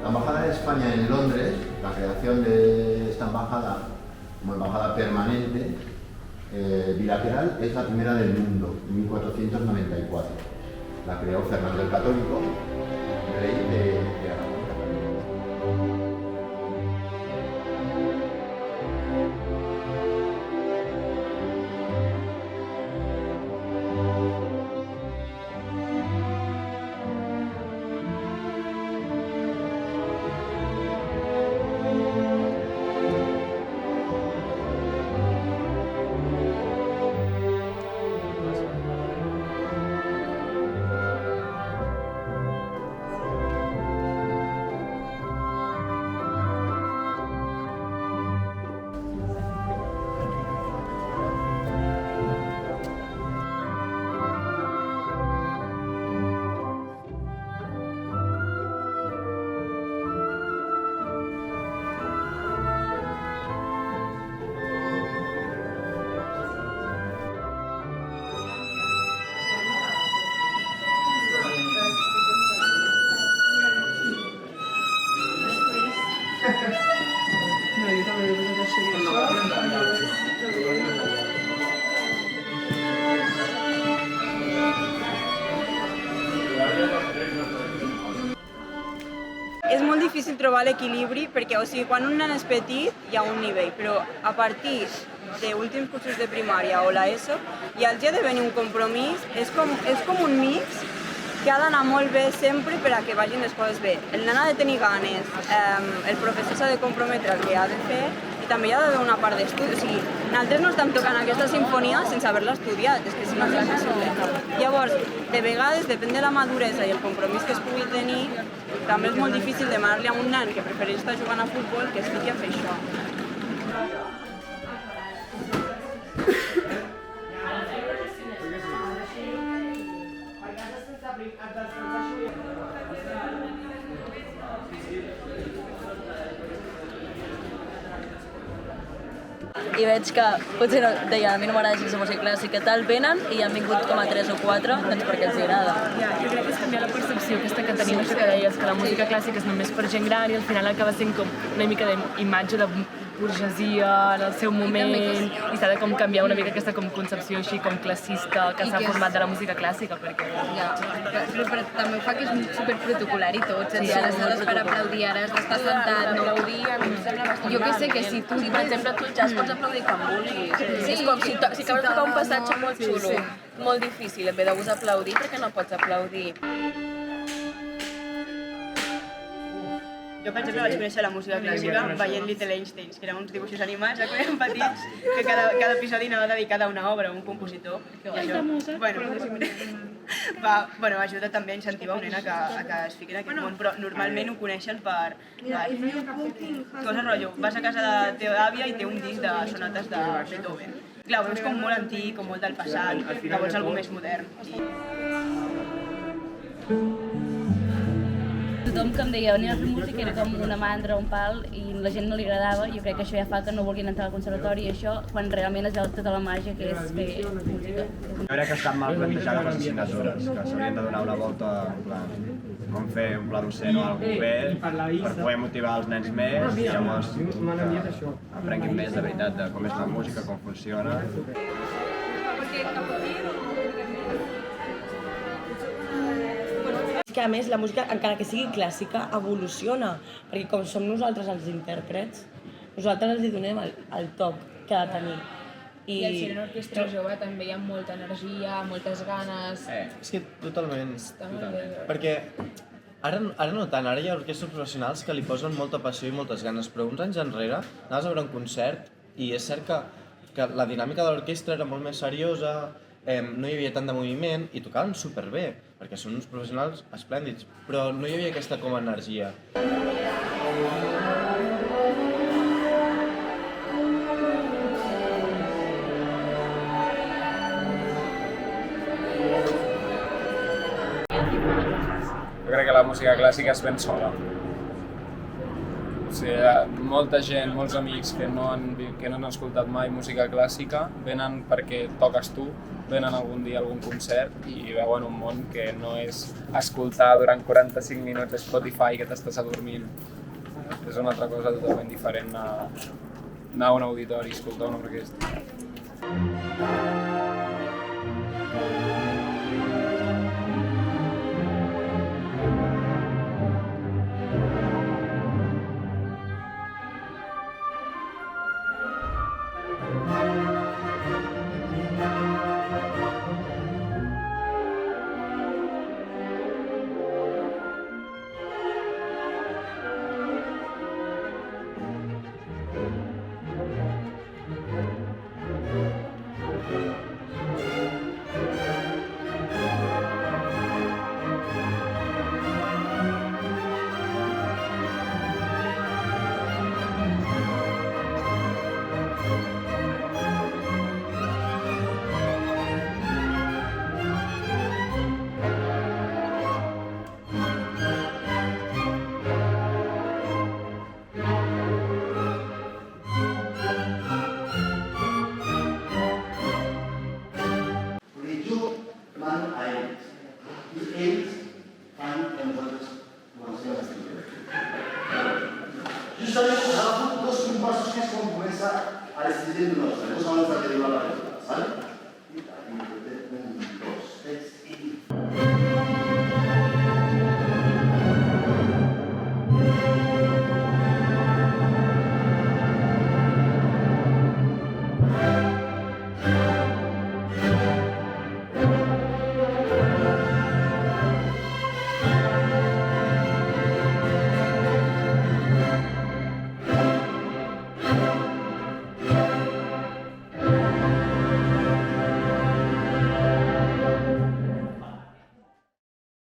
La Embajada de España en Londres, la creación de esta embajada como embajada permanente bilateral es la primera del mundo, en 1494. La creó Fernando el Católico, rey de Aragón. És molt difícil trobar l'equilibri perquè, o sigui, quan un nen és petit hi ha un nivell, però a partir d'últims cursos de primària o l'ESO ja els ha de venir un compromís, és com un mix que ha d'anar molt bé sempre per a que vagin les coses bé. El nen ha de tenir ganes, el professor s'ha de comprometre al que ha de fer i també hi ha d'haver una part d'estudi. O sigui, nosaltres no estem tocant aquesta sinfonia sense haver-la estudiat, és que si no és impossible. Llavors, de vegades, depèn de la maduresa i el compromís que es pugui tenir, també és molt difícil demanar-li a un nen que prefereix estar jugant a futbol que es fiqui a fer això. I veig que potser no, deia, a mi no m'agrada així la música clàssica, tal, venen i han vingut com a 3 o 4, doncs perquè els agrada. Ja, jo crec que és canviar la percepció aquesta que tenim, això que deies, que la música clàssica és només per gent gran i al final acaba sent com una mica d'imatge de burgesia en el seu moment i s'ha de com canviar una mica aquesta com concepció així com classista que s'ha format de la música clàssica perquè... Ja, però també ho fa que és superprotocolar i tot, sí, ara s'ha d'estar a aplaudir, ara has d'estar sentat, no aplaudir, em sembla bastant... Jo que sé que si tu... Si per exemple tu ja pots aplaudir quan vulguis, Sí, és com si acabes de tocar un passatge molt xulo, molt difícil, en vez de gust aplaudir, perquè no pots aplaudir. Jo, per exemple, vaig conèixer la música clàssica veient Little Einsteins, que eren uns dibuixos animats que eren petits, que cada episodi anava dedicat a una obra, a un compositor. I això, bueno, ajuda també a incentivar un nen a que es fiqui en aquest món, però normalment ho coneixen per coses rotllo. Vas a casa de la teva àvia i té un disc de sonates de Beethoven. Clar, ho veus com molt antic, com molt del passat, que vols alguna més modern. Tothom que em deia venir a fer música era com una mandra, un pal, i la gent no li agradava. Jo crec que això ja fa que no vulguin entrar al conservatori i això, quan realment es veu tota la màgia que és fer música. Jo crec que estan mal plantejades les assignatures, que s'haurien de donar una volta en plan, com fer un pla docent o alguna cosa bé per poder motivar els nens més i llavors que aprenguin més de veritat de com és la música, com funciona. Que a més la música, encara que sigui clàssica, evoluciona, perquè com som nosaltres els intèrprets, nosaltres els donem el toc que ha de tenir. I al ser una orquestra jove també hi ha molta energia, moltes ganes... És que totalment. Perquè ara no tant, ara hi ha orquestres professionals que li posen molta passió i moltes ganes, però uns anys enrere anaves a veure un concert i és cert que la dinàmica de l'orquestra era molt més seriosa, no hi havia tant de moviment i tocaven superbé, perquè són uns professionals esplèndids, però no hi havia aquesta com a energia. Jo crec que la música clàssica es ven sola. O sigui, molta gent, molts amics que no han escoltat mai música clàssica venen perquè toques tu, venen algun dia a algun concert i veuen un món que no és escoltar durant 45 minuts Spotify que t'estàs adormint. És una altra cosa totalment diferent anar a un auditori i escoltar una orquestra. Justament agafa dos compassos que és com comença a decidir el nostre, no sabem el que diu la paraula, ¿vale?